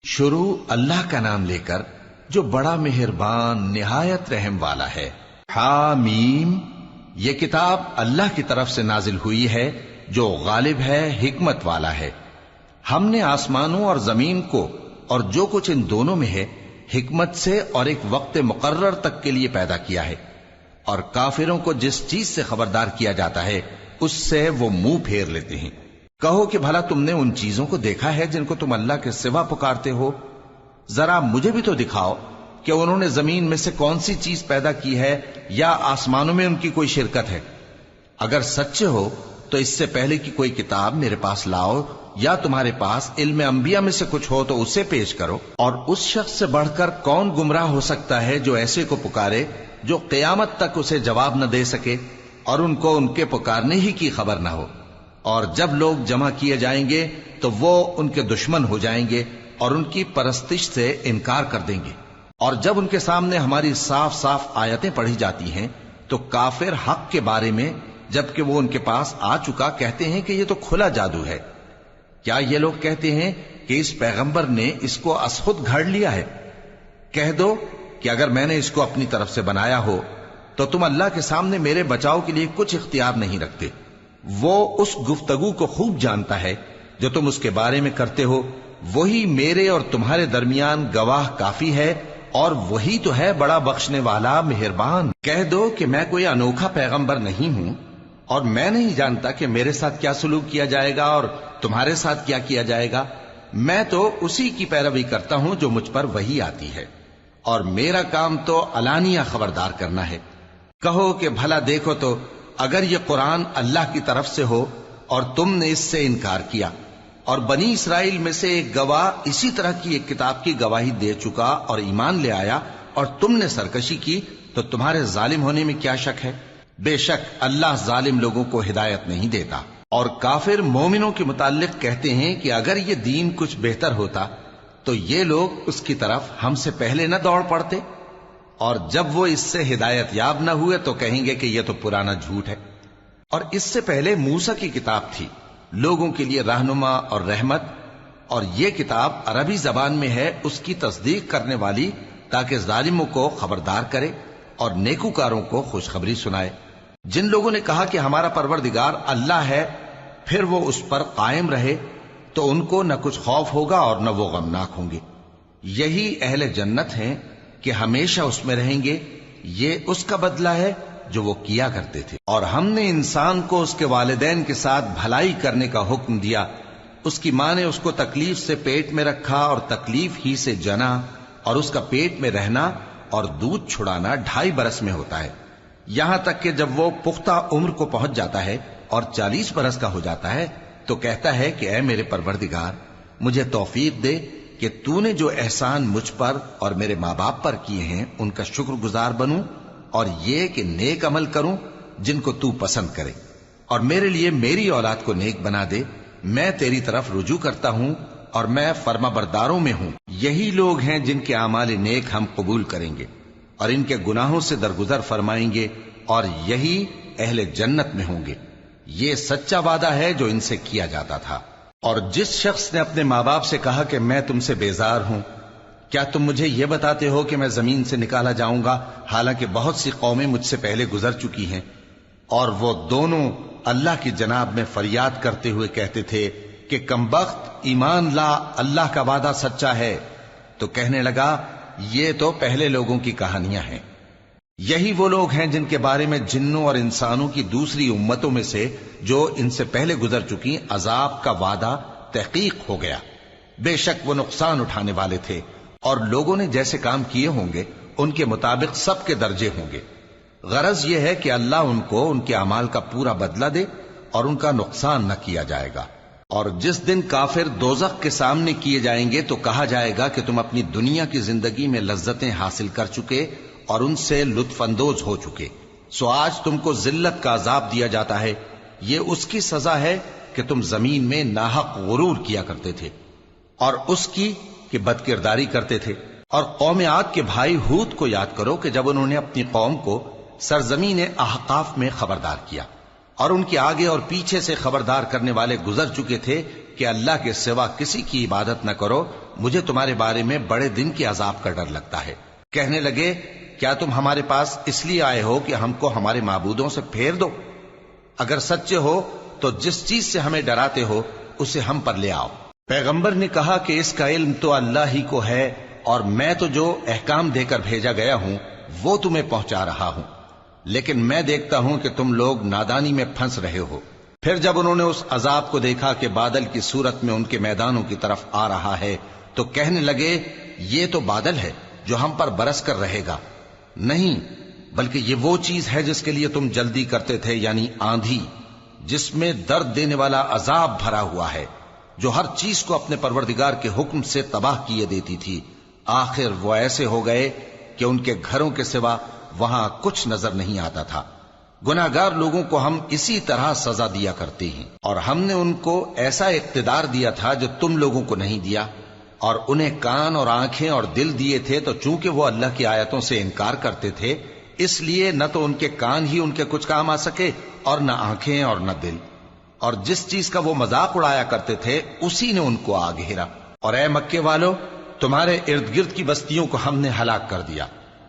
شروع اللہ کا نام لے کر جو بڑا مہربان نہایت رحم والا ہے۔ حامیم، یہ کتاب اللہ کی طرف سے نازل ہوئی ہے جو غالب ہے، حکمت والا ہے۔ ہم نے آسمانوں اور زمین کو اور جو کچھ ان دونوں میں ہے حکمت سے اور ایک وقت مقرر تک کے لیے پیدا کیا ہے، اور کافروں کو جس چیز سے خبردار کیا جاتا ہے اس سے وہ منہ پھیر لیتے ہیں۔ کہو کہ بھلا تم نے ان چیزوں کو دیکھا ہے جن کو تم اللہ کے سوا پکارتے ہو؟ ذرا مجھے بھی تو دکھاؤ کہ انہوں نے زمین میں سے کون سی چیز پیدا کی ہے یا آسمانوں میں ان کی کوئی شرکت ہے؟ اگر سچے ہو تو اس سے پہلے کی کوئی کتاب میرے پاس لاؤ، یا تمہارے پاس علم انبیاء میں سے کچھ ہو تو اسے پیش کرو۔ اور اس شخص سے بڑھ کر کون گمراہ ہو سکتا ہے جو ایسے کو پکارے جو قیامت تک اسے جواب نہ دے سکے اور ان کو ان کے پکارنے ہی کی خبر نہ ہو۔ اور جب لوگ جمع کیے جائیں گے تو وہ ان کے دشمن ہو جائیں گے اور ان کی پرستش سے انکار کر دیں گے۔ اور جب ان کے سامنے ہماری صاف صاف آیتیں پڑھی جاتی ہیں تو کافر حق کے بارے میں جبکہ وہ ان کے پاس آ چکا کہتے ہیں کہ یہ تو کھلا جادو ہے۔ کیا یہ لوگ کہتے ہیں کہ اس پیغمبر نے اس کو از خود گھڑ لیا ہے؟ کہہ دو کہ اگر میں نے اس کو اپنی طرف سے بنایا ہو تو تم اللہ کے سامنے میرے بچاؤ کے لیے کچھ اختیار نہیں رکھتے۔ وہ اس گفتگو کو خوب جانتا ہے جو تم اس کے بارے میں کرتے ہو، وہی میرے اور تمہارے درمیان گواہ کافی ہے، اور وہی تو ہے بڑا بخشنے والا مہربان۔ کہہ دو کہ میں کوئی انوکھا پیغمبر نہیں ہوں، اور میں نہیں جانتا کہ میرے ساتھ کیا سلوک کیا جائے گا اور تمہارے ساتھ کیا کیا جائے گا۔ میں تو اسی کی پیروی کرتا ہوں جو مجھ پر وحی آتی ہے، اور میرا کام تو علانیہ خبردار کرنا ہے۔ کہو کہ بھلا دیکھو تو اگر یہ قرآن اللہ کی طرف سے ہو اور تم نے اس سے انکار کیا، اور بنی اسرائیل میں سے ایک گواہ اسی طرح کی ایک کتاب کی گواہی دے چکا اور ایمان لے آیا، اور تم نے سرکشی کی، تو تمہارے ظالم ہونے میں کیا شک ہے؟ بے شک اللہ ظالم لوگوں کو ہدایت نہیں دیتا۔ اور کافر مومنوں کے متعلق کہتے ہیں کہ اگر یہ دین کچھ بہتر ہوتا تو یہ لوگ اس کی طرف ہم سے پہلے نہ دوڑ پڑتے، اور جب وہ اس سے ہدایت یاب نہ ہوئے تو کہیں گے کہ یہ تو پرانا جھوٹ ہے۔ اور اس سے پہلے موسیٰ کی کتاب تھی، لوگوں کے لیے رہنما اور رحمت، اور یہ کتاب عربی زبان میں ہے اس کی تصدیق کرنے والی، تاکہ ظالموں کو خبردار کرے اور نیکوکاروں کو خوشخبری سنائے۔ جن لوگوں نے کہا کہ ہمارا پروردگار اللہ ہے، پھر وہ اس پر قائم رہے تو ان کو نہ کچھ خوف ہوگا اور نہ وہ غمناک ہوں گے۔ یہی اہل جنت ہیں کہ ہمیشہ اس میں رہیں گے، یہ اس کا بدلہ ہے جو وہ کیا کرتے تھے۔ اور ہم نے انسان کو اس کے والدین کے ساتھ بھلائی کرنے کا حکم دیا۔ اس کی ماں نے اس کو تکلیف سے پیٹ میں رکھا اور تکلیف ہی سے جنا، اور اس کا پیٹ میں رہنا اور دودھ چھڑانا 2.5 برس میں ہوتا ہے، یہاں تک کہ جب وہ پختہ عمر کو پہنچ جاتا ہے اور 40 برس کا ہو جاتا ہے تو کہتا ہے کہ اے میرے پروردگار، مجھے توفیق دے کہ تو نے جو احسان مجھ پر اور میرے ماں باپ پر کیے ہیں ان کا شکر گزار بنوں، اور یہ کہ نیک عمل کروں جن کو تو پسند کرے، اور میرے لیے میری اولاد کو نیک بنا دے۔ میں تیری طرف رجوع کرتا ہوں اور میں فرما برداروں میں ہوں۔ یہی لوگ ہیں جن کے اعمال نیک ہم قبول کریں گے اور ان کے گناہوں سے درگزر فرمائیں گے، اور یہی اہل جنت میں ہوں گے۔ یہ سچا وعدہ ہے جو ان سے کیا جاتا تھا۔ اور جس شخص نے اپنے ماں باپ سے کہا کہ میں تم سے بیزار ہوں، کیا تم مجھے یہ بتاتے ہو کہ میں زمین سے نکالا جاؤں گا، حالانکہ بہت سی قومیں مجھ سے پہلے گزر چکی ہیں؟ اور وہ دونوں اللہ کی جناب میں فریاد کرتے ہوئے کہتے تھے کہ کمبخت، ایمان لا، اللہ کا وعدہ سچا ہے۔ تو کہنے لگا یہ تو پہلے لوگوں کی کہانیاں ہیں۔ یہی وہ لوگ ہیں جن کے بارے میں جنوں اور انسانوں کی دوسری امتوں میں سے جو ان سے پہلے گزر چکی عذاب کا وعدہ تحقیق ہو گیا۔ بے شک وہ نقصان اٹھانے والے تھے، اور لوگوں نے جیسے کام کیے ہوں گے ان کے مطابق سب کے درجے ہوں گے۔ غرض یہ ہے کہ اللہ ان کو ان کے اعمال کا پورا بدلہ دے اور ان کا نقصان نہ کیا جائے گا۔ اور جس دن کافر دوزخ کے سامنے کیے جائیں گے تو کہا جائے گا کہ تم اپنی دنیا کی زندگی میں لذتیں حاصل کر چکے اور ان سے لطف اندوز ہو چکے، سو آج تم کو ذلت کا عذاب دیا جاتا ہے۔ یہ اس کی سزا ہے کہ تم زمین میں ناحق غرور کیا کرتے تھے، اور اس کی کہ بد کرداری کرتے تھے۔ اور قوم عاد کے بھائی ہود کو یاد کرو کہ جب انہوں نے اپنی قوم کو سرزمین احقاف میں خبردار کیا، اور ان کے آگے اور پیچھے سے خبردار کرنے والے گزر چکے تھے کہ اللہ کے سوا کسی کی عبادت نہ کرو، مجھے تمہارے بارے میں بڑے دن کے عذاب کا ڈر لگتا ہے۔ کہنے لگے کیا تم ہمارے پاس اس لیے آئے ہو کہ ہم کو ہمارے معبودوں سے پھیر دو؟ اگر سچے ہو تو جس چیز سے ہمیں ڈراتے ہو اسے ہم پر لے آؤ۔ پیغمبر نے کہا کہ اس کا علم تو اللہ ہی کو ہے، اور میں تو جو احکام دے کر بھیجا گیا ہوں وہ تمہیں پہنچا رہا ہوں، لیکن میں دیکھتا ہوں کہ تم لوگ نادانی میں پھنس رہے ہو۔ پھر جب انہوں نے اس عذاب کو دیکھا کہ بادل کی صورت میں ان کے میدانوں کی طرف آ رہا ہے تو کہنے لگے یہ تو بادل ہے جو ہم پر برس کر رہے گا۔ نہیں، بلکہ یہ وہ چیز ہے جس کے لیے تم جلدی کرتے تھے، یعنی آندھی، جس میں درد دینے والا عذاب بھرا ہوا ہے، جو ہر چیز کو اپنے پروردگار کے حکم سے تباہ کیے دیتی تھی۔ آخر وہ ایسے ہو گئے کہ ان کے گھروں کے سوا وہاں کچھ نظر نہیں آتا تھا۔ گناہگار لوگوں کو ہم اسی طرح سزا دیا کرتے ہیں، اور ہم نے ان کو ایسا اقتدار دیا تھا جو تم لوگوں کو نہیں دیا، اور انہیں کان اور آنکھیں اور دل دیے تھے، تو چونکہ وہ اللہ کی آیتوں سے انکار کرتے تھے اس لیے نہ تو ان کے کان ہی ان کے کچھ کام آ سکے اور نہ آنکھیں اور نہ دل، اور جس چیز کا وہ مذاق اڑایا کرتے تھے اسی نے ان کو آ گھیرا۔ اور اے مکے والو، تمہارے ارد گرد کی بستیوں کو ہم نے ہلاک کر دیا،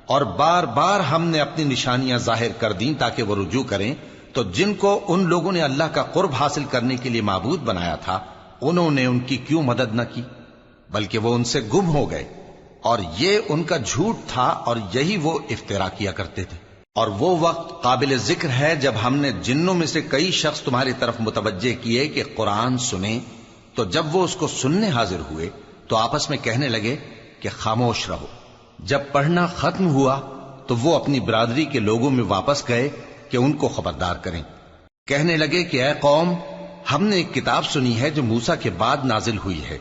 اور بار بار ہم نے اپنی نشانیاں ظاہر کر دیں تاکہ وہ رجوع کریں، تو جن کو ان لوگوں نے اللہ کا قرب حاصل کرنے کے لیے معبود بنایا تھا انہوں نے ان کی کیوں مدد نہ کی، بلکہ وہ ان سے گم ہو گئے، اور یہ ان کا جھوٹ تھا اور یہی وہ افترا کیا کرتے تھے۔ اور وہ وقت قابل ذکر ہے جب ہم نے جنوں میں سے کئی شخص تمہاری طرف متوجہ کیے کہ قرآن سنیں، تو جب وہ اس کو سننے حاضر ہوئے تو آپس میں کہنے لگے کہ خاموش رہو۔ جب پڑھنا ختم ہوا تو وہ اپنی برادری کے لوگوں میں واپس گئے کہ ان کو خبردار کریں۔ کہنے لگے کہ اے قوم، ہم نے ایک کتاب سنی ہے جو موسیٰ کے بعد نازل ہوئی ہے،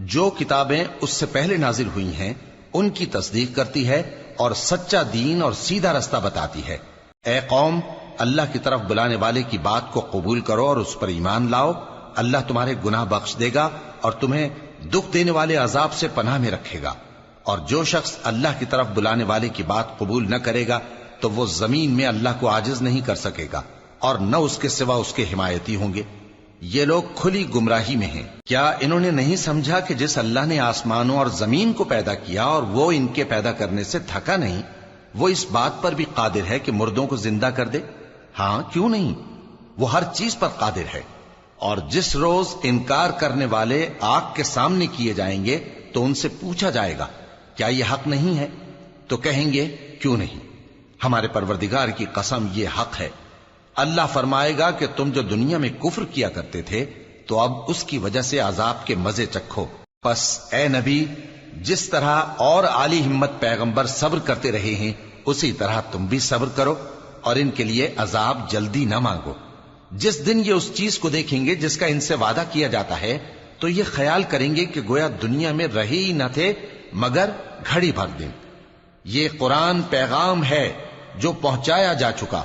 جو کتابیں اس سے پہلے نازل ہوئی ہیں ان کی تصدیق کرتی ہے اور سچا دین اور سیدھا رستہ بتاتی ہے۔ اے قوم، اللہ کی طرف بلانے والے کی بات کو قبول کرو اور اس پر ایمان لاؤ، اللہ تمہارے گناہ بخش دے گا اور تمہیں دکھ دینے والے عذاب سے پناہ میں رکھے گا۔ اور جو شخص اللہ کی طرف بلانے والے کی بات قبول نہ کرے گا تو وہ زمین میں اللہ کو عاجز نہیں کر سکے گا، اور نہ اس کے سوا اس کے حمایتی ہوں گے۔ یہ لوگ کھلی گمراہی میں ہیں۔ کیا انہوں نے نہیں سمجھا کہ جس اللہ نے آسمانوں اور زمین کو پیدا کیا اور وہ ان کے پیدا کرنے سے تھکا نہیں، وہ اس بات پر بھی قادر ہے کہ مردوں کو زندہ کر دے؟ ہاں، کیوں نہیں، وہ ہر چیز پر قادر ہے۔ اور جس روز انکار کرنے والے آگ کے سامنے کیے جائیں گے تو ان سے پوچھا جائے گا کیا یہ حق نہیں ہے؟ تو کہیں گے کیوں نہیں، ہمارے پروردگار کی قسم یہ حق ہے۔ اللہ فرمائے گا کہ تم جو دنیا میں کفر کیا کرتے تھے تو اب اس کی وجہ سے عذاب کے مزے چکھو۔ پس اے نبی، جس طرح اور عالی ہمت پیغمبر صبر کرتے رہے ہیں اسی طرح تم بھی صبر کرو، اور ان کے لیے عذاب جلدی نہ مانگو۔ جس دن یہ اس چیز کو دیکھیں گے جس کا ان سے وعدہ کیا جاتا ہے تو یہ خیال کریں گے کہ گویا دنیا میں رہے ہی نہ تھے مگر گھڑی بھر دن۔ یہ قرآن پیغام ہے جو پہنچایا جا چکا،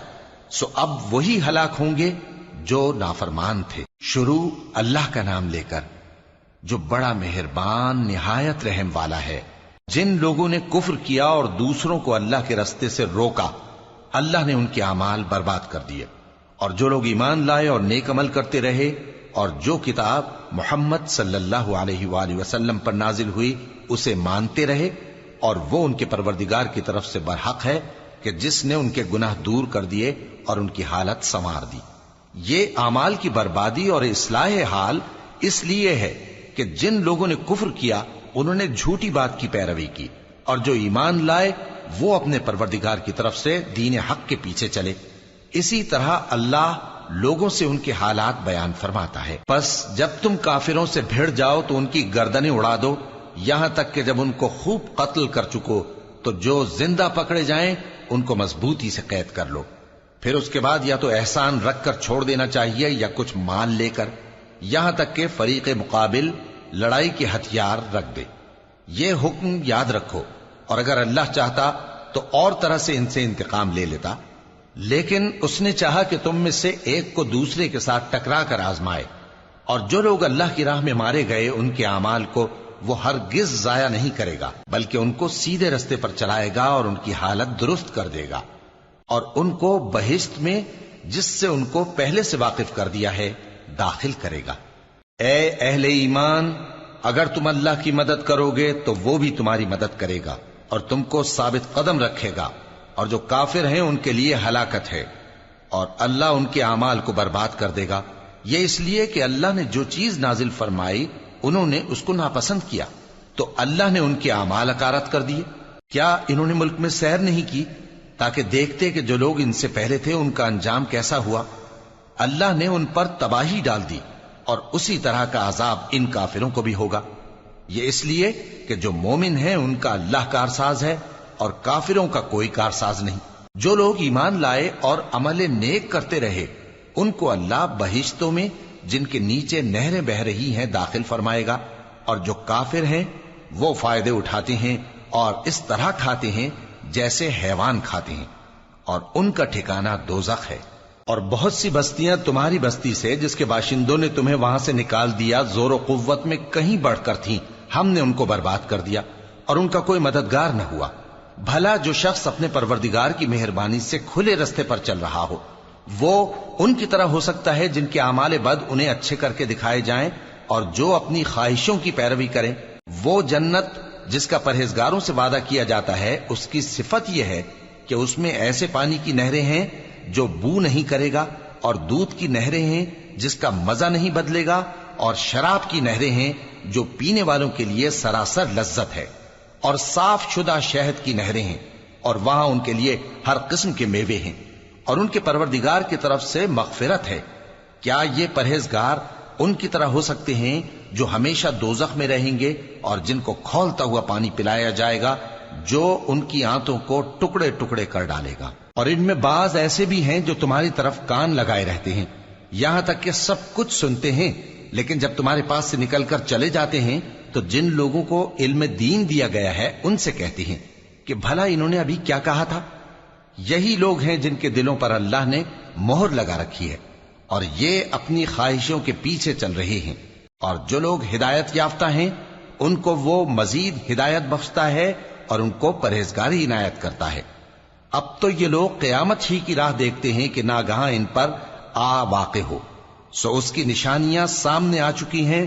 سو اب وہی ہلاک ہوں گے جو نافرمان تھے۔ شروع اللہ کا نام لے کر جو بڑا مہربان نہایت رحم والا ہے۔ جن لوگوں نے کفر کیا اور دوسروں کو اللہ کے رستے سے روکا، اللہ نے ان کے اعمال برباد کر دیے، اور جو لوگ ایمان لائے اور نیک عمل کرتے رہے اور جو کتاب محمد صلی اللہ علیہ وآلہ وسلم پر نازل ہوئی اسے مانتے رہے، اور وہ ان کے پروردگار کی طرف سے برحق ہے کہ جس نے ان کے گناہ دور کر دیے اور ان کی حالت سنوار دی۔ یہ اعمال کی بربادی اور اصلاح حال اس لیے ہے کہ جن لوگوں نے کفر کیا انہوں نے جھوٹی بات کی پیروی کی، اور جو ایمان لائے وہ اپنے پروردگار کی طرف سے دین حق کے پیچھے چلے۔ اسی طرح اللہ لوگوں سے ان کے حالات بیان فرماتا ہے۔ پس جب تم کافروں سے بھیڑ جاؤ تو ان کی گردنیں اڑا دو، یہاں تک کہ جب ان کو خوب قتل کر چکو تو جو زندہ پکڑے جائیں ان کو مضبوطی سے قید کر لو۔ پھر اس کے بعد یا تو احسان رکھ کر چھوڑ دینا چاہیے یا کچھ مال لے کر، یہاں تک کہ فریق مقابل لڑائی کے ہتھیار رکھ دے۔ یہ حکم یاد رکھو، اور اگر اللہ چاہتا تو اور طرح سے ان سے انتقام لے لیتا، لیکن اس نے چاہا کہ تم میں سے ایک کو دوسرے کے ساتھ ٹکرا کر آزمائے۔ اور جو لوگ اللہ کی راہ میں مارے گئے ان کے اعمال کو وہ ہرگز ضائع نہیں کرے گا، بلکہ ان کو سیدھے رستے پر چلائے گا اور ان کی حالت درست کر دے گا، اور ان کو بہشت میں جس سے ان کو پہلے سے واقف کر دیا ہے داخل کرے گا۔ اے اہل ایمان، اگر تم اللہ کی مدد کرو گے تو وہ بھی تمہاری مدد کرے گا اور تم کو ثابت قدم رکھے گا، اور جو کافر ہیں ان کے لیے ہلاکت ہے، اور اللہ ان کے اعمال کو برباد کر دے گا۔ یہ اس لیے کہ اللہ نے جو چیز نازل فرمائی انہوں نے اس کو ناپسند کیا، تو اللہ نے ان کے اعمال اکارت کر دیے۔ کیا انہوں نے ملک میں سیر نہیں کی تاکہ دیکھتے کہ جو لوگ ان سے پہلے تھے ان کا انجام کیسا ہوا؟ اللہ نے ان پر تباہی ڈال دی، اور اسی طرح کا عذاب ان کافروں کو بھی ہوگا۔ یہ اس لیے کہ جو مومن ہیں ان کا اللہ کارساز ہے اور کافروں کا کوئی کارساز نہیں۔ جو لوگ ایمان لائے اور عمل نیک کرتے رہے ان کو اللہ بہشتوں میں جن کے نیچے نہریں بہ رہی ہیں داخل فرمائے گا، اور جو کافر ہیں وہ فائدے اٹھاتے ہیں اور اس طرح کھاتے ہیں جیسے حیوان کھاتے ہیں، اور ان کا ٹھکانہ دوزخ ہے۔ اور بہت سی بستیاں تمہاری بستی سے جس کے باشندوں نے تمہیں وہاں سے نکال دیا زور و قوت میں کہیں بڑھ کر تھیں، ہم نے ان کو برباد کر دیا اور ان کا کوئی مددگار نہ ہوا۔ بھلا جو شخص اپنے پروردگار کی مہربانی سے کھلے رستے پر چل رہا ہو وہ ان کی طرح ہو سکتا ہے جن کے اعمال بد انہیں اچھے کر کے دکھائے جائیں، اور جو اپنی خواہشوں کی پیروی کریں۔ وہ جنت جس کا پرہیزگاروں سے وعدہ کیا جاتا ہے اس کی صفت یہ ہے کہ اس میں ایسے پانی کی نہریں ہیں جو بو نہیں کرے گا، اور دودھ کی نہریں ہیں جس کا مزہ نہیں بدلے گا، اور شراب کی نہریں ہیں جو پینے والوں کے لیے سراسر لذت ہے، اور صاف شدہ شہد کی نہریں ہیں، اور وہاں ان کے لیے ہر قسم کے میوے ہیں، اور ان کے پروردگار کی طرف سے مغفرت ہے۔ کیا یہ پرہیزگار ان کی طرح ہو سکتے ہیں جو ہمیشہ دوزخ میں رہیں گے اور جن کو کھولتا ہوا پانی پلایا جائے گا جو ان کی آنتوں کو ٹکڑے ٹکڑے کر ڈالے گا؟ اور ان میں بعض ایسے بھی ہیں جو تمہاری طرف کان لگائے رہتے ہیں، یہاں تک کہ سب کچھ سنتے ہیں، لیکن جب تمہارے پاس سے نکل کر چلے جاتے ہیں تو جن لوگوں کو علم دین دیا گیا ہے ان سے کہتے ہیں کہ بھلا انہوں نے ابھی کیا کہا تھا؟ یہی لوگ ہیں جن کے دلوں پر اللہ نے مہر لگا رکھی ہے، اور یہ اپنی خواہشوں کے پیچھے چل رہے ہیں۔ اور جو لوگ ہدایت یافتہ ہیں ان کو وہ مزید ہدایت بخشتا ہے اور ان کو پرہیزگاری عنایت کرتا ہے۔ اب تو یہ لوگ قیامت ہی کی راہ دیکھتے ہیں کہ ناگہاں ان پر آ واقع ہو، سو اس کی نشانیاں سامنے آ چکی ہیں،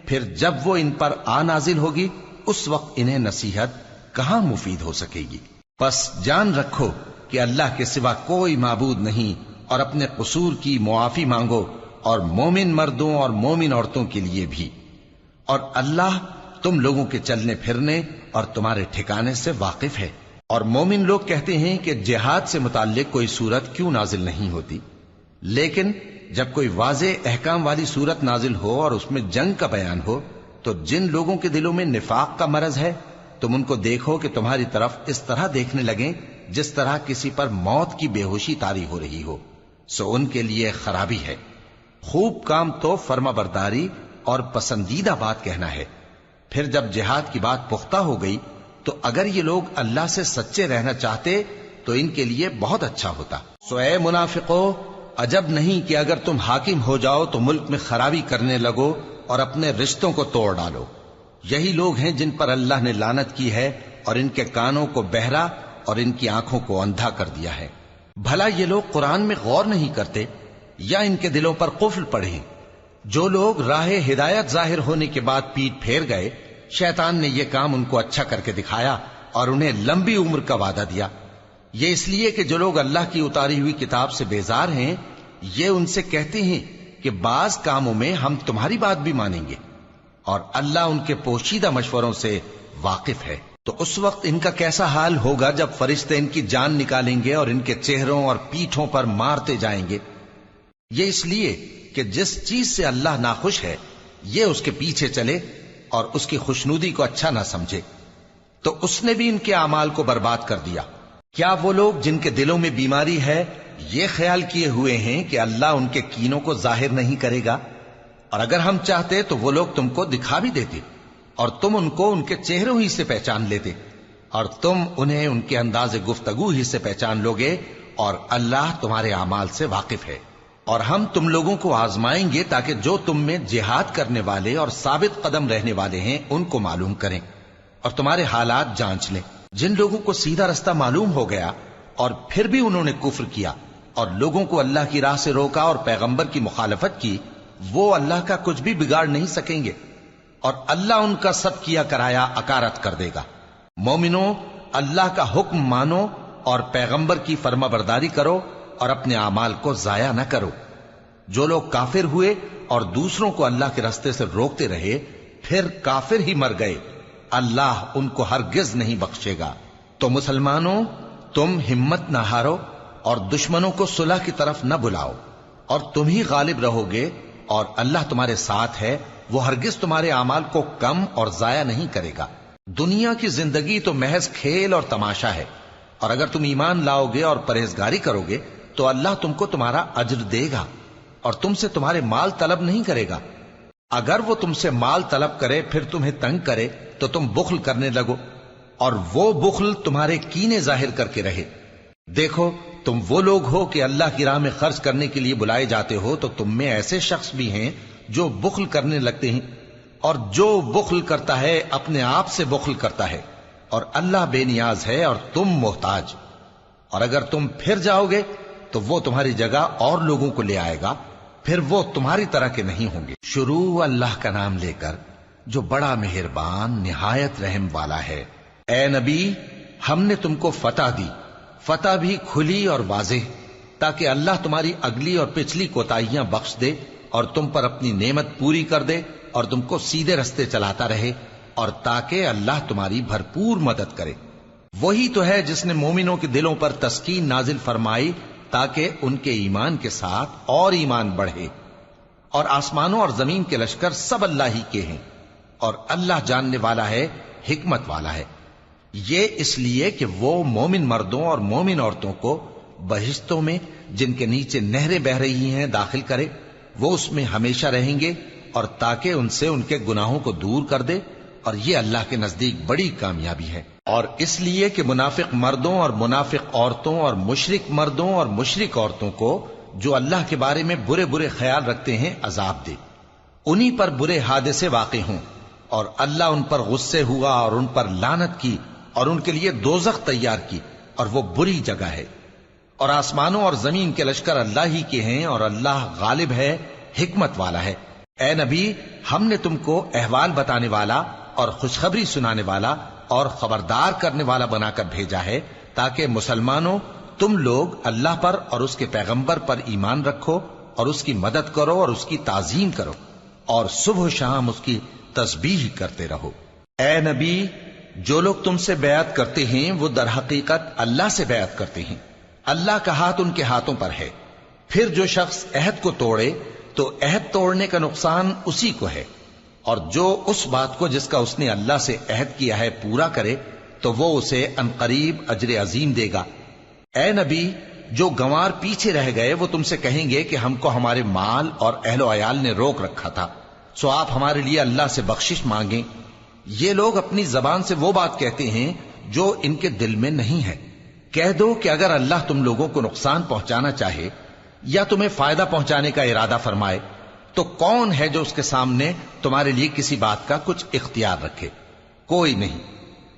پھر جب وہ ان پر آ نازل ہوگی اس وقت انہیں نصیحت کہاں مفید ہو سکے گی۔ پس جان رکھو کہ اللہ کے سوا کوئی معبود نہیں، اور اپنے قصور کی معافی مانگو، اور مومن مردوں اور مومن عورتوں کے لیے بھی، اور اللہ تم لوگوں کے چلنے پھرنے اور تمہارے ٹھکانے سے واقف ہے۔ اور مومن لوگ کہتے ہیں کہ جہاد سے متعلق کوئی سورت کیوں نازل نہیں ہوتی، لیکن جب کوئی واضح احکام والی سورت نازل ہو اور اس میں جنگ کا بیان ہو تو جن لوگوں کے دلوں میں نفاق کا مرض ہے تم ان کو دیکھو کہ تمہاری طرف اس طرح دیکھنے لگیں جس طرح کسی پر موت کی بے ہوشی طاری ہو رہی ہو، سو ان کے لیے خرابی ہے۔ خوب کام تو فرما برداری اور پسندیدہ بات کہنا ہے۔ پھر جب جہاد کی بات پختہ ہو گئی تو اگر یہ لوگ اللہ سے سچے رہنا چاہتے تو ان کے لیے بہت اچھا ہوتا۔ سو اے منافقو، عجب نہیں کہ اگر تم حاکم ہو جاؤ تو ملک میں خرابی کرنے لگو اور اپنے رشتوں کو توڑ ڈالو۔ یہی لوگ ہیں جن پر اللہ نے لعنت کی ہے اور ان کے کانوں کو بہرا اور ان کی آنکھوں کو اندھا کر دیا ہے۔ بھلا یہ لوگ قرآن میں غور نہیں کرتے یا ان کے دلوں پر قفل پڑے ہیں؟ جو لوگ راہ ہدایت ظاہر ہونے کے بعد پیٹ پھیر گئے، شیطان نے یہ کام ان کو اچھا کر کے دکھایا اور انہیں لمبی عمر کا وعدہ دیا۔ یہ اس لیے کہ جو لوگ اللہ کی اتاری ہوئی کتاب سے بیزار ہیں یہ ان سے کہتے ہیں کہ بعض کاموں میں ہم تمہاری بات بھی مانیں گے، اور اللہ ان کے پوشیدہ مشوروں سے واقف ہے۔ تو اس وقت ان کا کیسا حال ہوگا جب فرشتے ان کی جان نکالیں گے اور ان کے چہروں اور پیٹھوں پر مارتے جائیں گے۔ یہ اس لیے کہ جس چیز سے اللہ ناخوش ہے یہ اس کے پیچھے چلے اور اس کی خوشنودی کو اچھا نہ سمجھے، تو اس نے بھی ان کے اعمال کو برباد کر دیا۔ کیا وہ لوگ جن کے دلوں میں بیماری ہے یہ خیال کیے ہوئے ہیں کہ اللہ ان کے کینوں کو ظاہر نہیں کرے گا؟ اور اگر ہم چاہتے تو وہ لوگ تم کو دکھا بھی دیتے اور تم ان کو ان کے چہروں ہی سے پہچان لیتے، اور تم انہیں ان کے انداز گفتگو ہی سے پہچان لوگے، اور اللہ تمہارے اعمال سے واقف ہے۔ اور ہم تم لوگوں کو آزمائیں گے تاکہ جو تم میں جہاد کرنے والے اور ثابت قدم رہنے والے ہیں ان کو معلوم کریں اور تمہارے حالات جانچ لیں۔ جن لوگوں کو سیدھا رستہ معلوم ہو گیا اور پھر بھی انہوں نے کفر کیا اور لوگوں کو اللہ کی راہ سے روکا اور پیغمبر کی مخالفت کی، وہ اللہ کا کچھ بھی بگاڑ نہیں سکیں گے، اور اللہ ان کا سب کیا کرایا اکارت کر دے گا۔ مومنو، اللہ کا حکم مانو اور پیغمبر کی فرما برداری کرو اور اپنے اعمال کو ضائع نہ کرو۔ جو لوگ کافر ہوئے اور دوسروں کو اللہ کے راستے سے روکتے رہے پھر کافر ہی مر گئے، اللہ ان کو ہرگز نہیں بخشے گا۔ تو مسلمانوں، تم ہمت نہ ہارو اور دشمنوں کو صلح کی طرف نہ بلاؤ، اور تم ہی غالب رہو گے، اور اللہ تمہارے ساتھ ہے، وہ ہرگز تمہارے اعمال کو کم اور ضائع نہیں کرے گا۔ دنیا کی زندگی تو محض کھیل اور تماشا ہے، اور اگر تم ایمان لاؤ گے اور پرہیزگاری کرو گے تو اللہ تم کو تمہارا اجر دے گا اور تم سے تمہارے مال طلب نہیں کرے گا۔ اگر وہ تم سے مال طلب کرے پھر تمہیں تنگ کرے تو تم بخل کرنے لگو، اور وہ بخل تمہارے کینے ظاہر کر کے رہے۔ دیکھو، تم وہ لوگ ہو کہ اللہ کی راہ میں خرچ کرنے کے لیے بلائے جاتے ہو، تو تم میں ایسے شخص بھی ہیں جو بخل کرنے لگتے ہیں، اور جو بخل کرتا ہے اپنے آپ سے بخل کرتا ہے، اور اللہ بے نیاز ہے اور تم محتاج۔ اور اگر تم پھر جاؤ گے تو وہ تمہاری جگہ اور لوگوں کو لے آئے گا، پھر وہ تمہاری طرح کے نہیں ہوں گے۔ شروع اللہ کا نام لے کر جو بڑا مہربان نہایت رحم والا ہے۔ اے نبی، ہم نے تم کو فتح دی، فتح بھی کھلی اور واضح، تاکہ اللہ تمہاری اگلی اور پچھلی کوتاہیاں بخش دے اور تم پر اپنی نعمت پوری کر دے اور تم کو سیدھے رستے چلاتا رہے، اور تاکہ اللہ تمہاری بھرپور مدد کرے۔ وہی تو ہے جس نے مومنوں کے دلوں پر تسکین نازل فرمائی تاکہ ان کے ایمان کے ساتھ اور ایمان بڑھے۔ اور آسمانوں اور زمین کے لشکر سب اللہ ہی کے ہیں، اور اللہ جاننے والا ہے، حکمت والا ہے۔ یہ اس لیے کہ وہ مومن مردوں اور مومن عورتوں کو بہشتوں میں جن کے نیچے نہریں بہ رہی ہیں داخل کرے، وہ اس میں ہمیشہ رہیں گے، اور تاکہ ان سے ان کے گناہوں کو دور کر دے، اور یہ اللہ کے نزدیک بڑی کامیابی ہے۔ اور اس لیے کہ منافق مردوں اور منافق عورتوں اور مشرک مردوں اور مشرک عورتوں کو جو اللہ کے بارے میں برے برے خیال رکھتے ہیں عذاب دے، انہی پر برے حادثے واقع ہوں، اور اللہ ان پر غصے ہوا اور ان پر لعنت کی اور ان کے لیے دوزخ تیار کی، اور وہ بری جگہ ہے۔ اور آسمانوں اور زمین کے لشکر اللہ ہی کے ہیں، اور اللہ غالب ہے، حکمت والا ہے۔ اے نبی، ہم نے تم کو احوال بتانے والا اور خوشخبری سنانے والا اور خبردار کرنے والا بنا کر بھیجا ہے، تاکہ مسلمانوں تم لوگ اللہ پر اور اس کے پیغمبر پر ایمان رکھو اور اس کی مدد کرو اور اس کی تعظیم کرو، اور صبح و شام اس کی تسبیح کرتے رہو۔ اے نبی، جو لوگ تم سے بیعت کرتے ہیں وہ در حقیقت اللہ سے بیعت کرتے ہیں، اللہ کا ہاتھ ان کے ہاتھوں پر ہے۔ پھر جو شخص عہد کو توڑے تو عہد توڑنے کا نقصان اسی کو ہے، اور جو اس بات کو جس کا اس نے اللہ سے عہد کیا ہے پورا کرے تو وہ اسے عنقریب اجر عظیم دے گا۔ اے نبی، جو گنوار پیچھے رہ گئے وہ تم سے کہیں گے کہ ہم کو ہمارے مال اور اہل و عیال نے روک رکھا تھا، سو آپ ہمارے لیے اللہ سے بخشش مانگیں۔ یہ لوگ اپنی زبان سے وہ بات کہتے ہیں جو ان کے دل میں نہیں ہے۔ کہہ دو کہ اگر اللہ تم لوگوں کو نقصان پہنچانا چاہے یا تمہیں فائدہ پہنچانے کا ارادہ فرمائے تو کون ہے جو اس کے سامنے تمہارے لیے کسی بات کا کچھ اختیار رکھے؟ کوئی نہیں،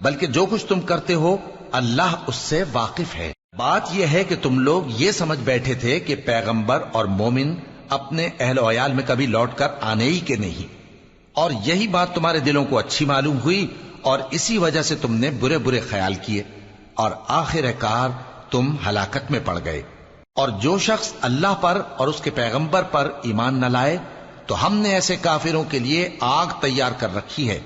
بلکہ جو کچھ تم کرتے ہو اللہ اس سے واقف ہے۔ بات یہ ہے کہ تم لوگ یہ سمجھ بیٹھے تھے کہ پیغمبر اور مومن اپنے اہل و عیال میں کبھی لوٹ کر آنے ہی کے نہیں، اور یہی بات تمہارے دلوں کو اچھی معلوم ہوئی اور اسی وجہ سے تم نے برے برے خیال کیے، اور آخر کار تم ہلاکت میں پڑ گئے۔ اور جو شخص اللہ پر اور اس کے پیغمبر پر ایمان نہ لائے تو ہم نے ایسے کافروں کے لیے آگ تیار کر رکھی ہے،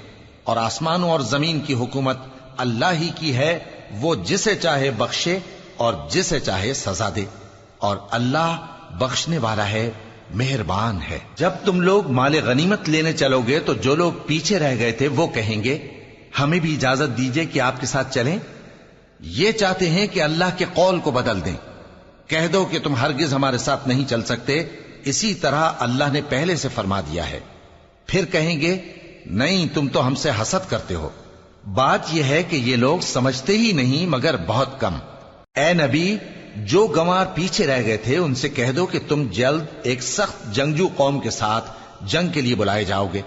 اور آسمانوں اور زمین کی حکومت اللہ ہی کی ہے، وہ جسے چاہے بخشے اور جسے چاہے سزا دے، اور اللہ بخشنے والا ہے، مہربان ہے۔ جب تم لوگ مال غنیمت لینے چلو گے تو جو لوگ پیچھے رہ گئے تھے وہ کہیں گے ہمیں بھی اجازت دیجئے کہ آپ کے ساتھ چلیں، یہ چاہتے ہیں کہ اللہ کے قول کو بدل دیں۔ کہہ دو کہ تم ہرگز ہمارے ساتھ نہیں چل سکتے، اسی طرح اللہ نے پہلے سے فرما دیا ہے۔ پھر کہیں گے نہیں، تم تو ہم سے حسد کرتے ہو۔ بات یہ ہے کہ یہ لوگ سمجھتے ہی نہیں مگر بہت کم۔ اے نبی، جو گنوار پیچھے رہ گئے تھے ان سے کہہ دو کہ تم جلد ایک سخت جنگجو قوم کے ساتھ جنگ کے لیے بلائے جاؤ گے،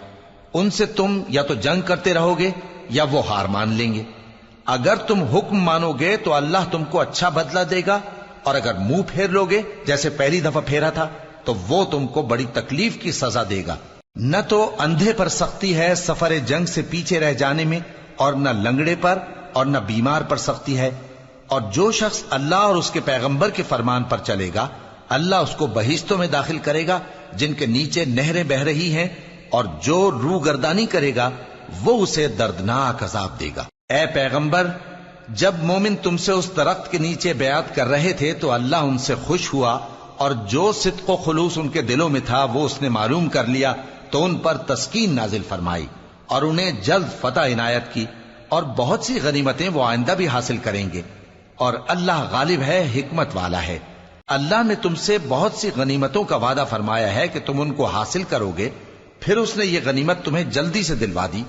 ان سے تم یا تو جنگ کرتے رہو گے یا وہ ہار مان لیں گے۔ اگر تم حکم مانو گے تو اللہ تم کو اچھا بدلہ دے گا، اور اگر منہ پھیر لو گے جیسے پہلی دفعہ پھیرا تھا تو وہ تم کو بڑی تکلیف کی سزا دے گا۔ نہ تو اندھے پر سختی ہے سفر جنگ سے پیچھے رہ جانے میں، اور نہ لنگڑے پر اور نہ بیمار پر سختی ہے، اور جو شخص اللہ اور اس کے پیغمبر کے فرمان پر چلے گا اللہ اس کو بہشتوں میں داخل کرے گا جن کے نیچے نہریں بہ رہی ہیں، اور جو روگردانی کرے گا وہ اسے دردناک عذاب دے گا۔ اے پیغمبر، جب مومن تم سے اس درخت کے نیچے بیعت کر رہے تھے تو اللہ ان سے خوش ہوا، اور جو صدق و خلوص ان کے دلوں میں تھا وہ اس نے معلوم کر لیا تو ان پر تسکین نازل فرمائی اور انہیں جلد فتح عنایت کی، اور بہت سی غنیمتیں وہ آئندہ بھی حاصل کریں گے، اور اللہ غالب ہے، حکمت والا ہے۔ اللہ نے تم سے بہت سی غنیمتوں کا وعدہ فرمایا ہے کہ تم ان کو حاصل کرو گے، پھر اس نے یہ غنیمت تمہیں جلدی سے دلوا دی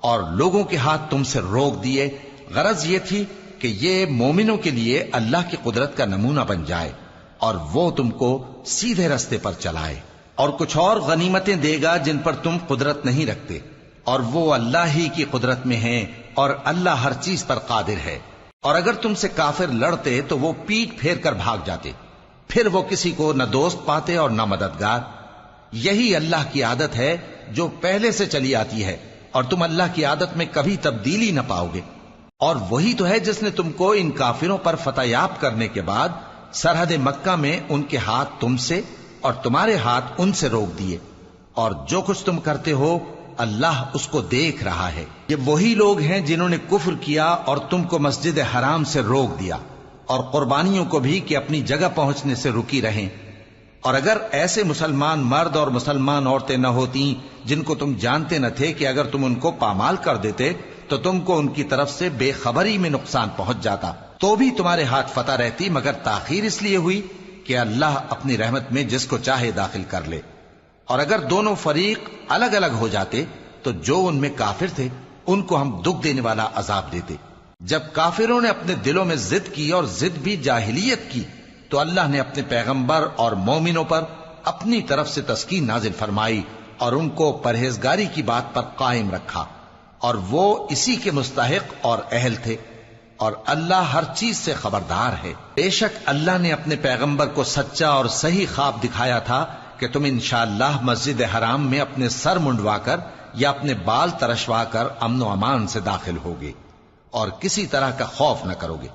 اور لوگوں کے ہاتھ تم سے روک دیے۔ غرض یہ تھی کہ یہ مومنوں کے لیے اللہ کی قدرت کا نمونہ بن جائے اور وہ تم کو سیدھے رستے پر چلائے، اور کچھ اور غنیمتیں دے گا جن پر تم قدرت نہیں رکھتے، اور وہ اللہ ہی کی قدرت میں ہیں، اور اللہ ہر چیز پر قادر ہے۔ اور اگر تم سے کافر لڑتے تو وہ پیٹ پھیر کر بھاگ جاتے، پھر وہ کسی کو نہ دوست پاتے اور نہ مددگار۔ یہی اللہ کی عادت ہے جو پہلے سے چلی آتی ہے، اور تم اللہ کی عادت میں کبھی تبدیلی نہ پاؤ گے۔ اور وہی تو ہے جس نے تم کو ان کافروں پر فتح یاب کرنے کے بعد سرحد مکہ میں ان کے ہاتھ تم سے اور تمہارے ہاتھ ان سے روک دیے، اور جو کچھ تم کرتے ہو اللہ اس کو دیکھ رہا ہے۔ یہ وہی لوگ ہیں جنہوں نے کفر کیا اور تم کو مسجد حرام سے روک دیا، اور قربانیوں کو بھی کہ اپنی جگہ پہنچنے سے رکی رہیں۔ اور اگر ایسے مسلمان مرد اور مسلمان عورتیں نہ ہوتی جن کو تم جانتے نہ تھے کہ اگر تم ان کو پامال کر دیتے تو تم کو ان کی طرف سے بے خبری میں نقصان پہنچ جاتا، تو بھی تمہارے ہاتھ فتح رہتی، مگر تاخیر اس لیے ہوئی کہ اللہ اپنی رحمت میں جس کو چاہے داخل کر لے۔ اور اگر دونوں فریق الگ الگ ہو جاتے تو جو ان میں کافر تھے ان کو ہم دکھ دینے والا عذاب دیتے۔ جب کافروں نے اپنے دلوں میں ضد کی، اور ضد بھی جاہلیت کی، تو اللہ نے اپنے پیغمبر اور مومنوں پر اپنی طرف سے تسکین نازل فرمائی اور ان کو پرہیزگاری کی بات پر قائم رکھا، اور وہ اسی کے مستحق اور اہل تھے، اور اللہ ہر چیز سے خبردار ہے۔ بے شک اللہ نے اپنے پیغمبر کو سچا اور صحیح خواب دکھایا تھا کہ تم انشاءاللہ مسجد حرام میں اپنے سر منڈوا کر یا اپنے بال ترشوا کر امن و امان سے داخل ہوگے اور کسی طرح کا خوف نہ کرو گے۔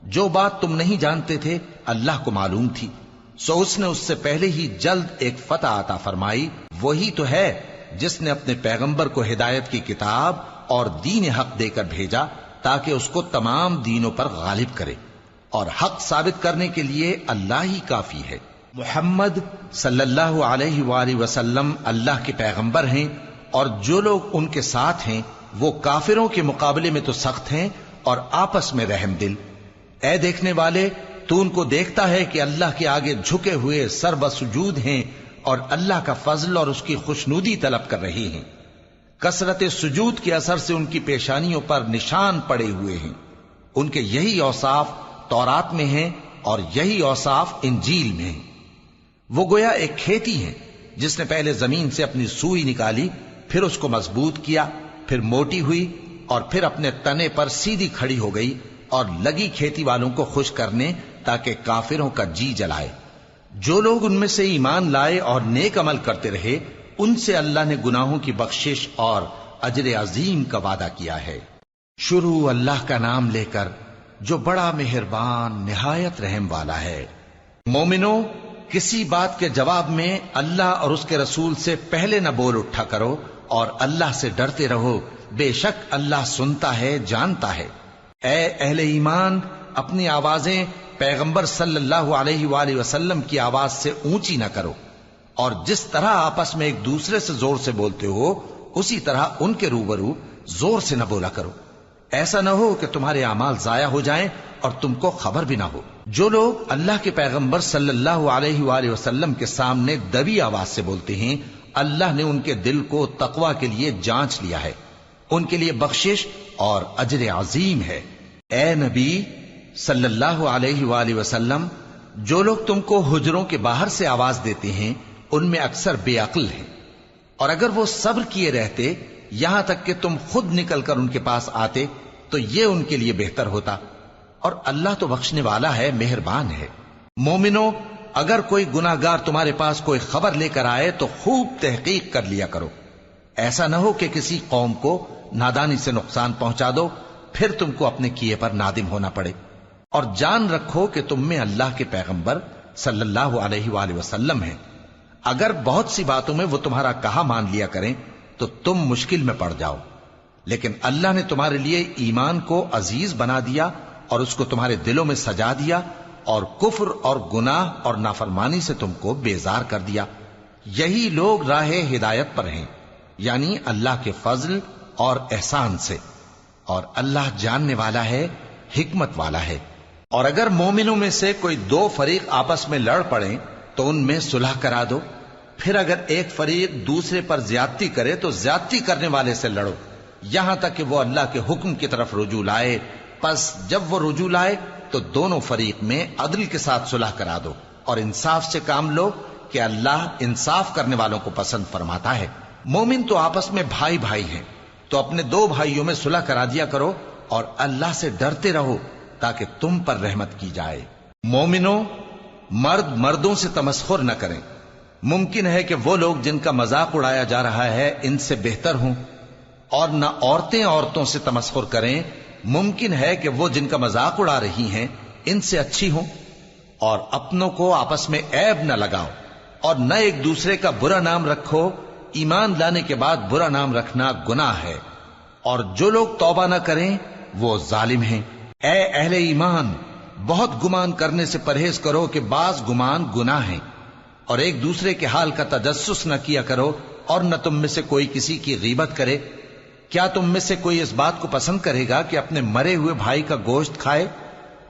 جو بات تم نہیں جانتے تھے اللہ کو معلوم تھی، سو اس نے اس سے پہلے ہی جلد ایک فتح عطا فرمائی۔ وہی تو ہے جس نے اپنے پیغمبر کو ہدایت کی کتاب اور دین حق دے کر بھیجا تاکہ اس کو تمام دینوں پر غالب کرے، اور حق ثابت کرنے کے لیے اللہ ہی کافی ہے۔ محمد صلی اللہ علیہ وآلہ وسلم اللہ کے پیغمبر ہیں، اور جو لوگ ان کے ساتھ ہیں وہ کافروں کے مقابلے میں تو سخت ہیں اور آپس میں رحم دل۔ اے دیکھنے والے، تو ان کو دیکھتا ہے کہ اللہ کے آگے جھکے ہوئے سر بسجود ہیں اور اللہ کا فضل اور اس کی خوشنودی طلب کر رہے ہیں۔ کثرت سجود کے اثر سے ان کی پیشانیوں پر نشان پڑے ہوئے ہیں۔ ان کے یہی اوصاف تورات میں ہیں اور یہی اوصاف انجیل میں ہیں۔ وہ گویا ایک کھیتی ہے جس نے پہلے زمین سے اپنی سوئی نکالی، پھر اس کو مضبوط کیا، پھر موٹی ہوئی، اور پھر اپنے تنے پر سیدھی کھڑی ہو گئی، اور لگی کھیتی والوں کو خوش کرنے تاکہ کافروں کا جی جلائے۔ جو لوگ ان میں سے ایمان لائے اور نیک عمل کرتے رہے ان سے اللہ نے گناہوں کی بخشش اور اجر عظیم کا وعدہ کیا ہے۔ شروع اللہ کا نام لے کر جو بڑا مہربان نہایت رحم والا ہے۔ مومنو، کسی بات کے جواب میں اللہ اور اس کے رسول سے پہلے نہ بول اٹھا کرو، اور اللہ سے ڈرتے رہو، بے شک اللہ سنتا ہے، جانتا ہے۔ اے اہل ایمان، اپنی آوازیں پیغمبر صلی اللہ علیہ وآلہ وسلم کی آواز سے اونچی نہ کرو، اور جس طرح آپس میں ایک دوسرے سے زور سے بولتے ہو اسی طرح ان کے روبرو زور سے نہ بولا کرو، ایسا نہ ہو کہ تمہارے اعمال ضائع ہو جائیں اور تم کو خبر بھی نہ ہو۔ جو لوگ اللہ کے پیغمبر صلی اللہ علیہ وآلہ وسلم کے سامنے دبی آواز سے بولتے ہیں اللہ نے ان کے دل کو تقوی کے لیے جانچ لیا ہے، ان کے لیے بخشش اور اجر عظیم ہے۔ اے نبی صلی اللہ علیہ وآلہ وسلم، جو لوگ تم کو حجروں کے باہر سے آواز دیتے ہیں ان میں اکثر بے عقل ہیں، اور اگر وہ صبر کیے رہتے یہاں تک کہ تم خود نکل کر ان کے پاس آتے تو یہ ان کے لیے بہتر ہوتا، اور اللہ تو بخشنے والا ہے، مہربان ہے۔ مومنو، اگر کوئی گناہگار تمہارے پاس کوئی خبر لے کر آئے تو خوب تحقیق کر لیا کرو، ایسا نہ ہو کہ کسی قوم کو نادانی سے نقصان پہنچا دو، پھر تم کو اپنے کیے پر نادم ہونا پڑے۔ اور جان رکھو کہ تم میں اللہ کے پیغمبر صلی اللہ علیہ وآلہ وسلم ہیں، اگر بہت سی باتوں میں وہ تمہارا کہا مان لیا کریں تو تم مشکل میں پڑ جاؤ، لیکن اللہ نے تمہارے لیے ایمان کو عزیز بنا دیا اور اس کو تمہارے دلوں میں سجا دیا، اور کفر اور گناہ اور نافرمانی سے تم کو بیزار کر دیا۔ یہی لوگ راہ ہدایت پر ہیں، یعنی اللہ کے فضل اور احسان سے، اور اللہ جاننے والا ہے، حکمت والا ہے۔ اور اگر مومنوں میں سے کوئی دو فریق آپس میں لڑ پڑیں تو ان میں صلح کرا دو، پھر اگر ایک فریق دوسرے پر زیادتی کرے تو زیادتی کرنے والے سے لڑو، یہاں تک کہ وہ اللہ کے حکم کی طرف رجوع لائے۔ پس جب وہ رجوع لائے تو دونوں فریق میں عدل کے ساتھ صلح کرا دو، اور انصاف سے کام لو کہ اللہ انصاف کرنے والوں کو پسند فرماتا ہے۔ مومن تو آپس میں بھائی بھائی ہیں، تو اپنے دو بھائیوں میں صلح کرا دیا کرو، اور اللہ سے ڈرتے رہو تاکہ تم پر رحمت کی جائے۔ مومنوں، مرد مردوں سے تمسخر نہ کریں۔ ممکن ہے کہ وہ لوگ جن کا مذاق اڑایا جا رہا ہے ان سے بہتر ہوں، اور نہ عورتیں عورتوں سے تمسخر کریں۔ ممکن ہے کہ وہ جن کا مذاق اڑا رہی ہیں ان سے اچھی ہوں۔ اور اپنوں کو آپس میں عیب نہ لگاؤ، اور نہ ایک دوسرے کا برا نام رکھو۔ ایمان لانے کے بعد برا نام رکھنا گناہ ہے، اور جو لوگ توبہ نہ کریں وہ ظالم ہیں۔ اے اہل ایمان، بہت گمان کرنے سے پرہیز کرو کہ بعض گمان گناہ ہیں، اور ایک دوسرے کے حال کا تجسس نہ کیا کرو، اور نہ تم میں سے کوئی کسی کی غیبت کرے۔ کیا تم میں سے کوئی اس بات کو پسند کرے گا کہ اپنے مرے ہوئے بھائی کا گوشت کھائے؟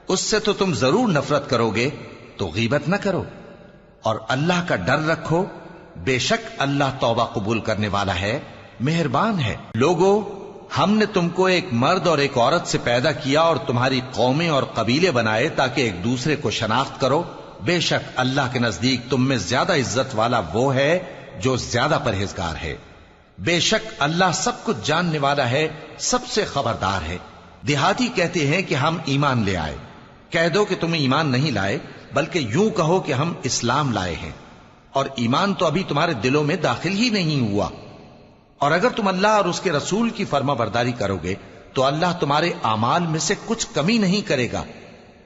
اس سے تو تم ضرور نفرت کرو گے، تو غیبت نہ کرو، اور اللہ کا ڈر رکھو، بے شک اللہ توبہ قبول کرنے والا ہے، مہربان ہے۔ لوگو، ہم نے تم کو ایک مرد اور ایک عورت سے پیدا کیا اور تمہاری قومیں اور قبیلے بنائے تاکہ ایک دوسرے کو شناخت کرو۔ بے شک اللہ کے نزدیک تم میں زیادہ عزت والا وہ ہے جو زیادہ پرہیزگار ہے۔ بے شک اللہ سب کچھ جاننے والا ہے، سب سے خبردار ہے۔ دیہاتی کہتے ہیں کہ ہم ایمان لے آئے، کہہ دو کہ تم ایمان نہیں لائے، بلکہ یوں کہو کہ ہم اسلام لائے ہیں، اور ایمان تو ابھی تمہارے دلوں میں داخل ہی نہیں ہوا۔ اور اگر تم اللہ اور اس کے رسول کی فرما برداری کرو گے تو اللہ تمہارے اعمال میں سے کچھ کمی نہیں کرے گا۔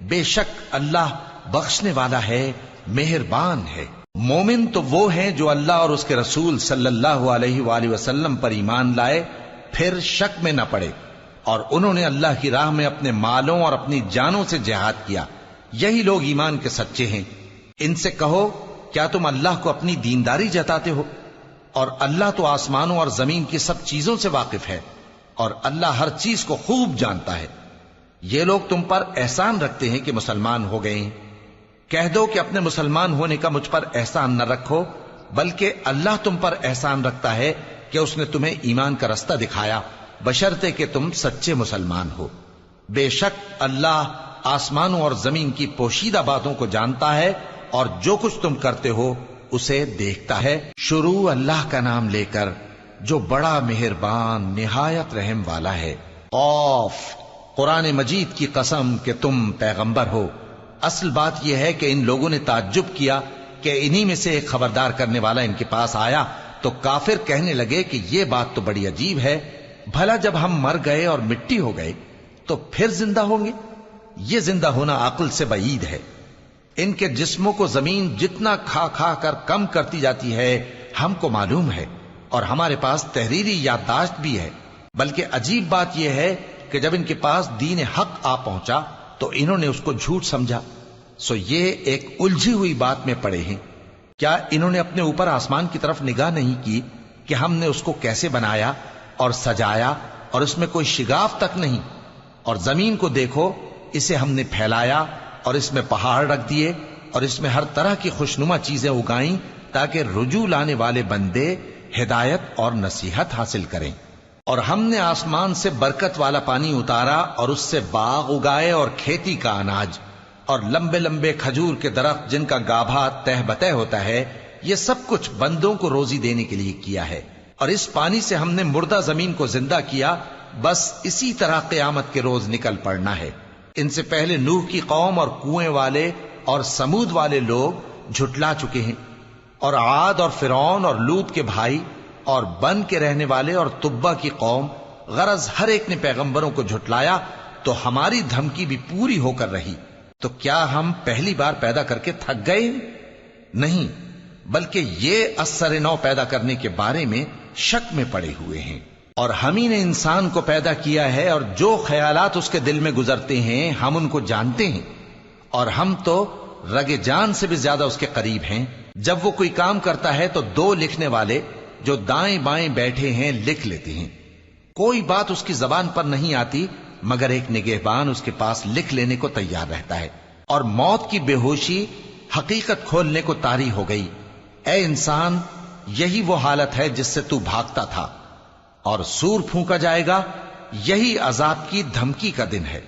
بے شک اللہ بخشنے والا ہے، مہربان ہے۔ مومن تو وہ ہیں جو اللہ اور اس کے رسول صلی اللہ علیہ وآلہ وسلم پر ایمان لائے، پھر شک میں نہ پڑے، اور انہوں نے اللہ کی راہ میں اپنے مالوں اور اپنی جانوں سے جہاد کیا۔ یہی لوگ ایمان کے سچے ہیں۔ ان سے کہو، کیا تم اللہ کو اپنی دینداری جتاتے ہو؟ اور اللہ تو آسمانوں اور زمین کی سب چیزوں سے واقف ہے، اور اللہ ہر چیز کو خوب جانتا ہے۔ یہ لوگ تم پر احسان رکھتے ہیں کہ مسلمان ہو گئے ہیں۔ کہہ دو کہ اپنے مسلمان ہونے کا مجھ پر احسان نہ رکھو، بلکہ اللہ تم پر احسان رکھتا ہے کہ اس نے تمہیں ایمان کا رستہ دکھایا، بشرطے کہ تم سچے مسلمان ہو۔ بے شک اللہ آسمانوں اور زمین کی پوشیدہ باتوں کو جانتا ہے، اور جو کچھ تم کرتے ہو اسے دیکھتا ہے۔ شروع اللہ کا نام لے کر جو بڑا مہربان نہایت رحم والا ہے۔ قاف، قرآن مجید کی قسم کہ تم پیغمبر ہو۔ اصل بات یہ ہے کہ ان لوگوں نے تعجب کیا کہ انہی میں سے ایک خبردار کرنے والا ان کے پاس آیا، تو کافر کہنے لگے کہ یہ بات تو بڑی عجیب ہے، بھلا جب ہم مر گئے اور مٹی ہو گئے تو پھر زندہ ہوں گے؟ یہ زندہ ہونا عقل سے بعید ہے۔ ان کے جسموں کو زمین جتنا کھا کھا کر کم کرتی جاتی ہے ہم کو معلوم ہے، اور ہمارے پاس تحریری یادداشت بھی ہے۔ بلکہ عجیب بات یہ ہے کہ جب ان کے پاس دین حق آ پہنچا تو انہوں نے اس کو جھوٹ سمجھا، سو یہ ایک الجھی ہوئی بات میں پڑے ہیں۔ کیا انہوں نے اپنے اوپر آسمان کی طرف نگاہ نہیں کی کہ ہم نے اس کو کیسے بنایا اور سجایا، اور اس میں کوئی شگاف تک نہیں؟ اور زمین کو دیکھو، اسے ہم نے پھیلایا اور اس میں پہاڑ رکھ دیے، اور اس میں ہر طرح کی خوشنما چیزیں اگائیں تاکہ رجوع لانے والے بندے ہدایت اور نصیحت حاصل کریں۔ اور ہم نے آسمان سے برکت والا پانی اتارا اور اس سے باغ اگائے اور کھیتی کا اناج، اور لمبے لمبے کھجور کے درخت جن کا گابھا تہ بتہ ہوتا ہے۔ یہ سب کچھ بندوں کو روزی دینے کے لیے کیا ہے۔ اور اس پانی سے ہم نے مردہ زمین کو زندہ کیا، بس اسی طرح قیامت کے روز نکل پڑنا ہے۔ ان سے پہلے نوح کی قوم اور کنویں والے اور سمود والے لوگ جھٹلا چکے ہیں، اور عاد اور فرعون اور لوط کے بھائی اور بن کے رہنے والے اور تبا کی قوم، غرض ہر ایک نے پیغمبروں کو جھٹلایا، تو ہماری دھمکی بھی پوری ہو کر رہی۔ تو کیا ہم پہلی بار پیدا کر کے تھک گئے؟ نہیں، بلکہ یہ اثر نو پیدا کرنے کے بارے میں شک میں پڑے ہوئے ہیں۔ اور ہم ہی نے انسان کو پیدا کیا ہے، اور جو خیالات اس کے دل میں گزرتے ہیں ہم ان کو جانتے ہیں، اور ہم تو رگ جان سے بھی زیادہ اس کے قریب ہیں۔ جب وہ کوئی کام کرتا ہے تو دو لکھنے والے جو دائیں بائیں بیٹھے ہیں لکھ لیتے ہیں۔ کوئی بات اس کی زبان پر نہیں آتی مگر ایک نگہبان اس کے پاس لکھ لینے کو تیار رہتا ہے۔ اور موت کی بے ہوشی حقیقت کھولنے کو طاری ہو گئی۔ اے انسان، یہی وہ حالت ہے جس سے تو بھاگتا تھا، اور سور پھونکا جائے گا، یہی عذاب کی دھمکی کا دن ہے۔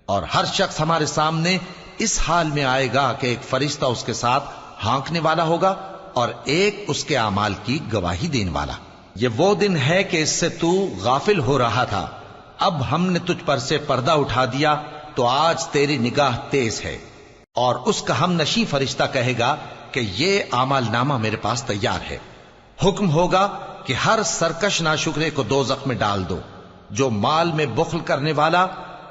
اور ہر شخص ہمارے سامنے اس حال میں آئے گا کہ ایک فرشتہ اس کے ساتھ ہانکنے والا ہوگا اور ایک اس کے اعمال کی گواہی دینے والا۔ یہ وہ دن ہے کہ اس سے تو غافل ہو رہا تھا، اب ہم نے تجھ پر سے پردہ اٹھا دیا تو آج تیری نگاہ تیز ہے۔ اور اس کا ہم نشیں فرشتہ کہے گا کہ یہ اعمال نامہ میرے پاس تیار ہے۔ حکم ہوگا کہ ہر سرکش ناشکرے کو دوزخ میں ڈال دو، جو مال میں بخل کرنے والا،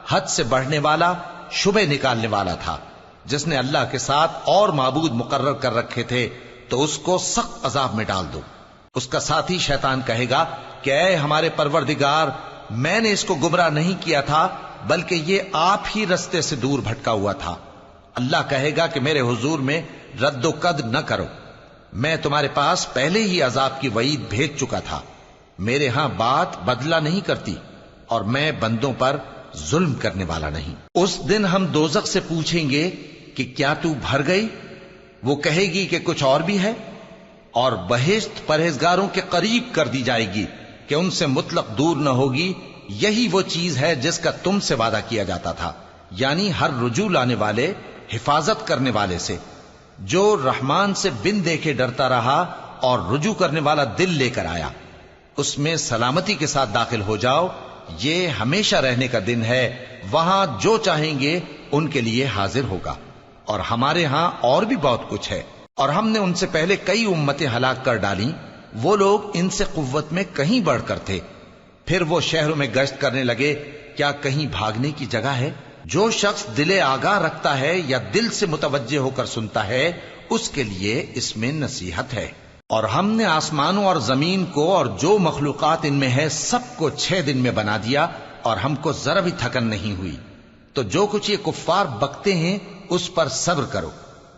حد سے بڑھنے والا، شبہ نکالنے والا تھا، جس نے اللہ کے ساتھ اور معبود مقرر کر رکھے تھے، تو اس کو سخت عذاب میں ڈال دو۔ اس کا ساتھی شیطان کہے گا کہ اے ہمارے پروردگار، میں نے اس کو گمراہ نہیں کیا تھا بلکہ یہ آپ ہی رستے سے دور بھٹکا ہوا تھا۔ اللہ کہے گا کہ میرے حضور میں رد و قد نہ کرو، میں تمہارے پاس پہلے ہی عذاب کی وعید بھیج چکا تھا۔ میرے ہاں بات بدلہ نہیں کرتی، اور میں بندوں پر ظلم کرنے والا نہیں۔ اس دن ہم دوزخ سے پوچھیں گے کہ کیا تو بھر گئی؟ وہ کہے گی کہ کچھ اور بھی ہے۔ اور بہشت پرہیزگاروں کے قریب کر دی جائے گی کہ ان سے مطلق دور نہ ہوگی۔ یہی وہ چیز ہے جس کا تم سے وعدہ کیا جاتا تھا، یعنی ہر رجوع لانے والے، حفاظت کرنے والے سے، جو رحمان سے بن دیکھے ڈرتا رہا اور رجوع کرنے والا دل لے کر آیا، اس میں سلامتی کے ساتھ داخل ہو جاؤ۔ یہ ہمیشہ رہنے کا دن ہے، وہاں جو چاہیں گے ان کے لیے حاضر ہوگا۔ اور ہمارے ہاں اور بھی بہت کچھ ہے، اور ہم نے ان سے پہلے کئی امتیں ہلاک کر ڈالیں، وہ لوگ ان سے قوت میں کہیں بڑھ کر تھے۔ پھر وہ شہروں میں گشت کرنے لگے، کیا کہیں بھاگنے کی جگہ ہے؟ جو شخص دل آگاہ رکھتا ہے یا دل سے متوجہ ہو کر سنتا ہے، اس کے لیے اس میں نصیحت ہے۔ اور ہم نے آسمانوں اور زمین کو اور جو مخلوقات ان میں ہے سب کو 6 دن میں بنا دیا، اور ہم کو ذرا بھی تھکن نہیں ہوئی۔ تو جو کچھ یہ کفار بکتے ہیں اس پر صبر کرو،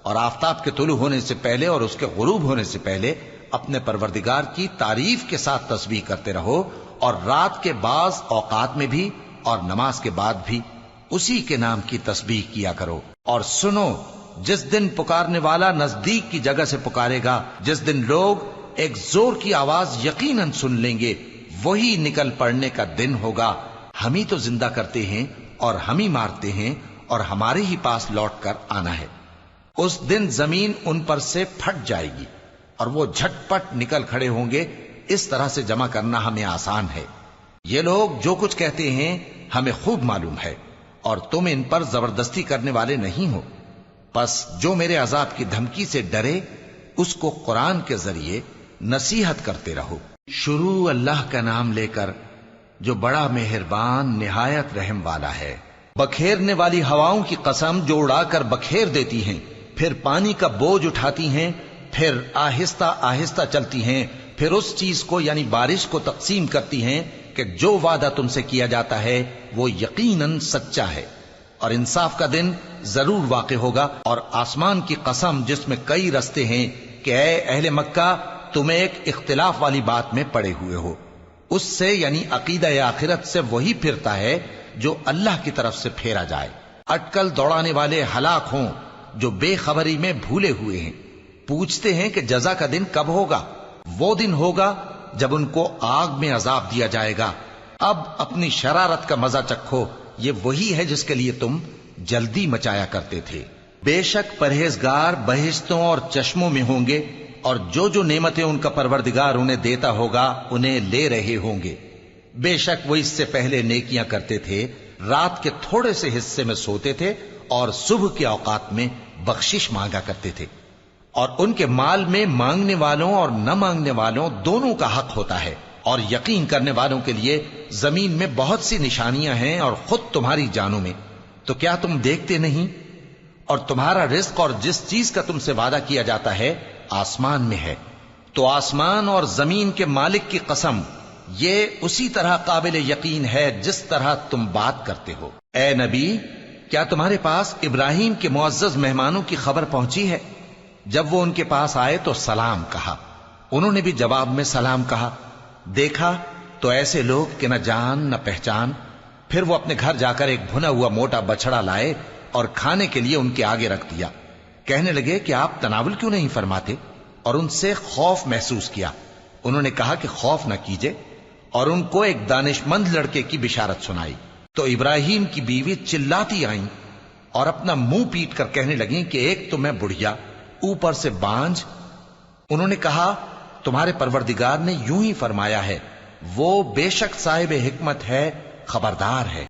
اور آفتاب کے طلوع ہونے سے پہلے اور اس کے غروب ہونے سے پہلے اپنے پروردگار کی تعریف کے ساتھ تسبیح کرتے رہو، اور رات کے بعض اوقات میں بھی اور نماز کے بعد بھی اسی کے نام کی تسبیح کیا کرو۔ اور سنو، جس دن پکارنے والا نزدیک کی جگہ سے پکارے گا، جس دن لوگ ایک زور کی آواز یقیناً سن لیں گے، وہی نکل پڑنے کا دن ہوگا۔ ہم ہی تو زندہ کرتے ہیں اور ہم ہی مارتے ہیں، اور ہمارے ہی پاس لوٹ کر آنا ہے۔ اس دن زمین ان پر سے پھٹ جائے گی، اور وہ جھٹ پٹ نکل کھڑے ہوں گے۔ اس طرح سے جمع کرنا ہمیں آسان ہے۔ یہ لوگ جو کچھ کہتے ہیں ہمیں خوب معلوم ہے، اور تم ان پر زبردستی کرنے والے نہیں ہو۔ پس جو میرے عذاب کی دھمکی سے ڈرے، اس کو قرآن کے ذریعے نصیحت کرتے رہو۔ شروع اللہ کا نام لے کر جو بڑا مہربان نہایت رحم والا ہے۔ بکھیرنے والی ہواؤں کی قسم جو اڑا کر بکھیر دیتی ہیں، پھر پانی کا بوجھ اٹھاتی ہیں، پھر آہستہ آہستہ چلتی ہیں، پھر اس چیز کو یعنی بارش کو تقسیم کرتی ہیں کہ جو وعدہ تم سے کیا جاتا ہے وہ یقیناً سچا ہے، اور انصاف کا دن ضرور واقع ہوگا۔ اور آسمان کی قسم جس میں کئی رستے ہیں کہ اے اہل مکہ، تم ایک اختلاف والی بات میں پڑے ہوئے ہو، اس سے یعنی عقیدہ آخرت سے وہی پھرتا ہے جو اللہ کی طرف سے پھیرا جائے۔ اٹکل دوڑانے والے ہلاک ہوں جو بے خبری میں بھولے ہوئے ہیں۔ پوچھتے ہیں کہ جزا کا دن کب ہوگا؟ وہ دن ہوگا جب ان کو آگ میں عذاب دیا جائے گا۔ اب اپنی شرارت کا مزہ چکھو، یہ وہی ہے جس کے لیے تم جلدی مچایا کرتے تھے۔ بے شک پرہیزگار بہشتوں اور چشموں میں ہوں گے، اور جو نعمتیں ان کا پروردگار انہیں دیتا ہوگا انہیں لے رہے ہوں گے۔ بے شک وہ اس سے پہلے نیکیاں کرتے تھے، رات کے تھوڑے سے حصے میں سوتے تھے، اور صبح کے اوقات میں بخشش مانگا کرتے تھے۔ اور ان کے مال میں مانگنے والوں اور نہ مانگنے والوں دونوں کا حق ہوتا ہے، اور یقین کرنے والوں کے لیے زمین میں بہت سی نشانیاں ہیں اور خود تمہاری جانوں میں، تو کیا تم دیکھتے نہیں؟ اور تمہارا رزق اور جس چیز کا تم سے وعدہ کیا جاتا ہے آسمان میں ہے، تو آسمان اور زمین کے مالک کی قسم، یہ اسی طرح قابل یقین ہے جس طرح تم بات کرتے ہو۔ اے نبی، کیا تمہارے پاس ابراہیم کے معزز مہمانوں کی خبر پہنچی ہے؟ جب وہ ان کے پاس آئے تو سلام کہا، انہوں نے بھی جواب میں سلام کہا۔ دیکھا تو ایسے لوگ کہ نہ جان نہ پہچان۔ پھر وہ اپنے گھر جا کر ایک بھنا ہوا موٹا بچڑا لائے اور کھانے کے لیے ان کے آگے رکھ دیا۔ کہنے لگے کہ آپ تناول کیوں نہیں فرماتے؟ اور ان سے خوف محسوس کیا۔ انہوں نے کہا کہ خوف نہ کیجے، اور ان کو ایک دانش مند لڑکے کی بشارت سنائی۔ تو ابراہیم کی بیوی چلاتی آئیں اور اپنا منہ پیٹ کر کہنے لگیں کہ ایک تو میں بڑھیا، اوپر سے بانجھ۔ انہوں نے کہا تمہارے پروردگار نے یوں ہی فرمایا ہے، وہ بے شک صاحب حکمت ہے، خبردار ہے۔